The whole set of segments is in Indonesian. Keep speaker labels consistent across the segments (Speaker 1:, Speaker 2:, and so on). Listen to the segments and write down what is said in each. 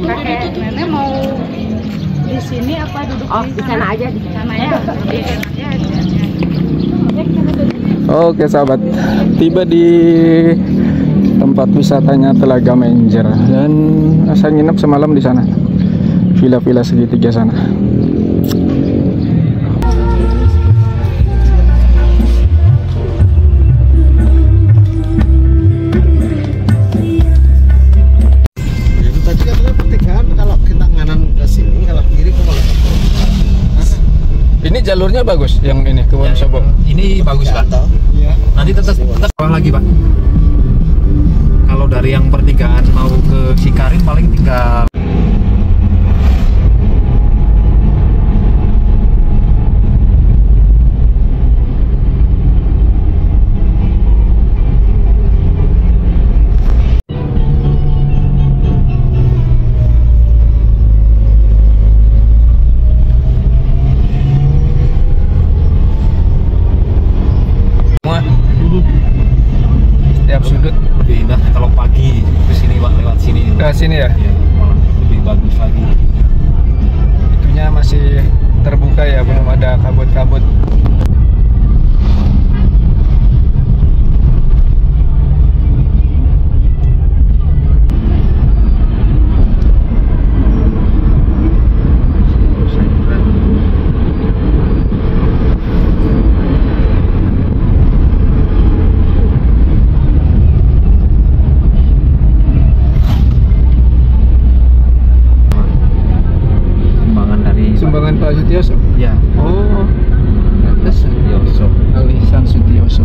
Speaker 1: Kakek nenek mau di sini apa duduk di sana aja, di sana ya.
Speaker 2: Oke sahabat, tiba di tempat wisatanya Telaga Menjer dan saya nginep semalam di sana, villa-villa segitiga sana. Ini jalurnya bagus, yang ini ke Wonosobo.
Speaker 3: Ini bagus Pak.
Speaker 2: Iya.
Speaker 3: Nanti tetap bawah lagi Pak. Kalau dari yang pertigaan mau ke Sikarim paling tinggal.
Speaker 2: Setiap sudut
Speaker 3: Lebih indah kalau pagi ke sini Pak, lewat sini.
Speaker 2: ke sini ya.
Speaker 3: Ya, malah lebih bagus lagi.
Speaker 2: Itunya masih terbuka ya, belum ada kabut-kabut. Sumbangan Pak Sutioso?
Speaker 3: Ya.
Speaker 2: Oh,
Speaker 3: Atas Sutioso.
Speaker 2: Aliran Sutioso.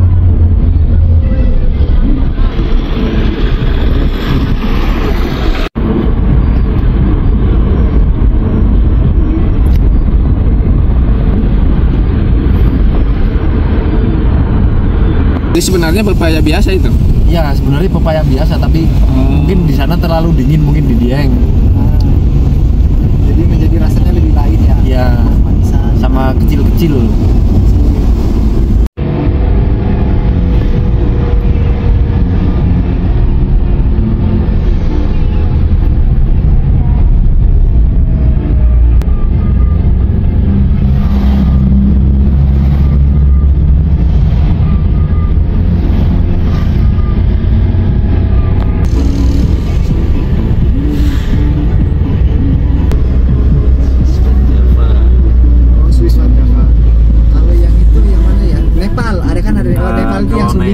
Speaker 2: Jadi sebenarnya pepaya biasa itu?
Speaker 3: Ya, sebenarnya pepaya biasa tapi mungkin di sana terlalu dingin, mungkin di Dieng.
Speaker 4: Jadi menjadi rasanya lebih lain ya.
Speaker 3: Ya, sama kecil-kecil.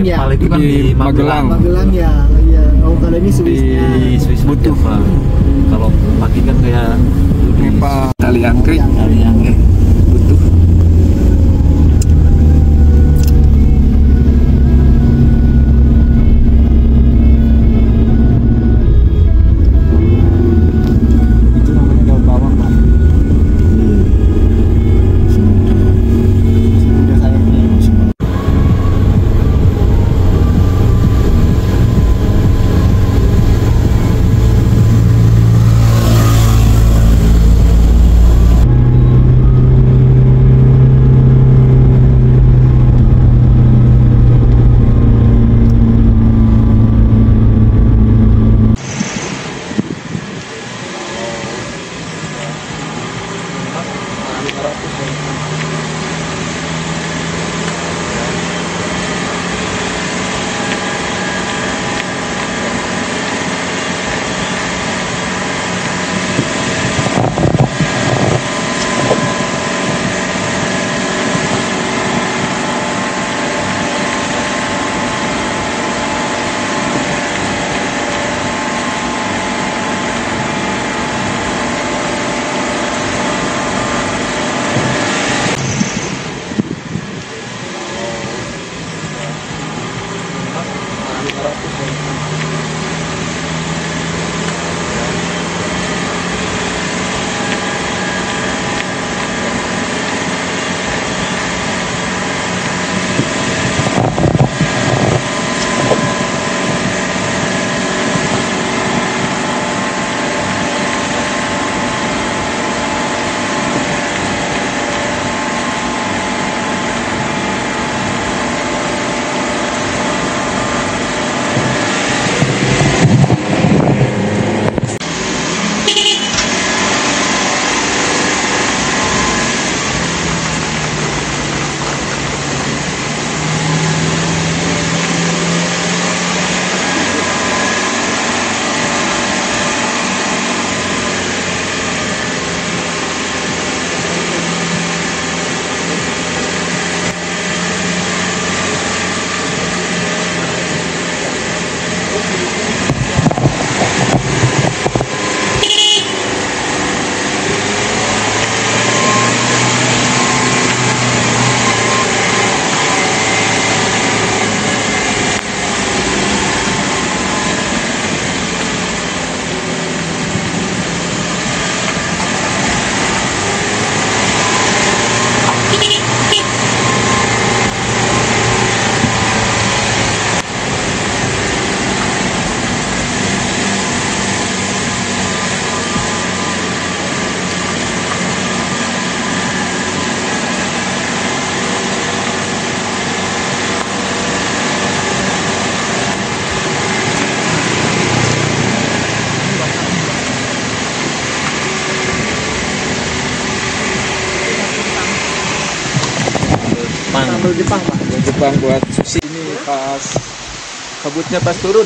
Speaker 3: Nepal itu kan di Magelang.
Speaker 4: Magelang ya. Iya. Oh, kalau ini Swisnya.
Speaker 3: Di Swiss butuh Pak. Kalau pagi kan kayak
Speaker 2: Nepal, tali angkrik.
Speaker 3: Tali angkrik butuh.
Speaker 4: Itu namanya daun bawang, Pak. Sudah saya ini. sambal Jepang Pak.
Speaker 2: Jepang buat sushi. Ini pas kabutnya pas turun.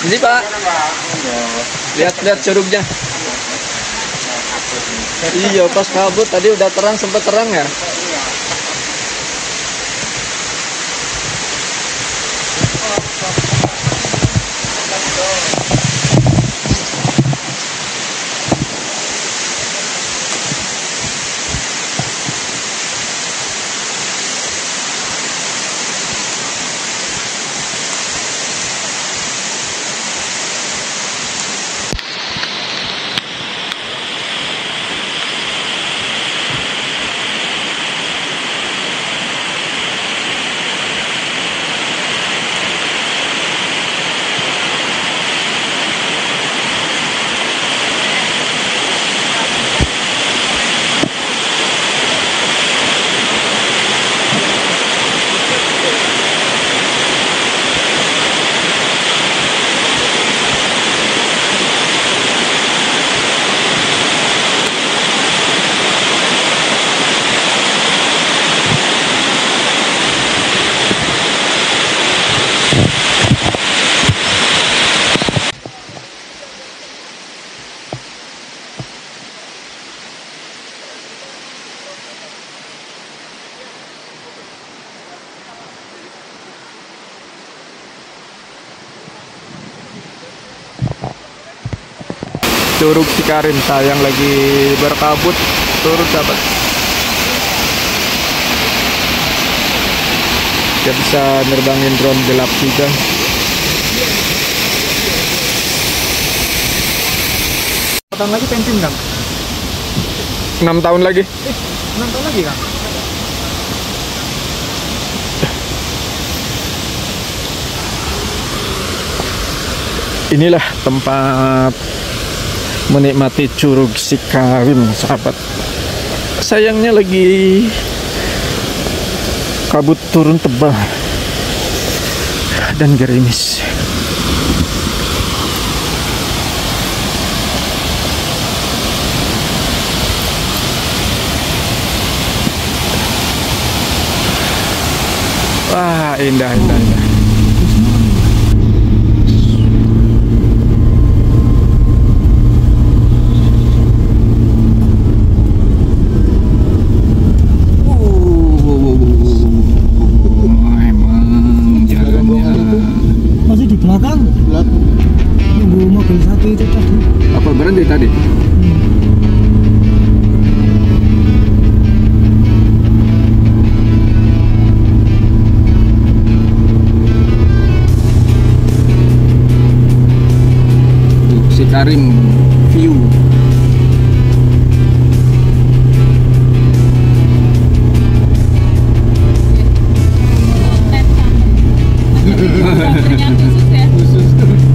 Speaker 2: Ini Pak. Lihat curugnya. Iya, pas kabut tadi udah terang, sempat terang ya. Curug Sikarim, sayang lagi berkabut turun sahabat. Dia bisa nerbangin drone gelap juga.
Speaker 3: Tahun lagi pensiun Kang?
Speaker 2: 6 tahun lagi.
Speaker 3: 6 tahun lagi Kang?
Speaker 2: Inilah tempat menikmati Curug Sikarim sahabat. Sayangnya lagi kabut turun tebal dan gerimis. Wah, indah.
Speaker 4: Itu tadi.
Speaker 2: Apa berhenti tadi? Sikarim view.
Speaker 1: Khusus ya.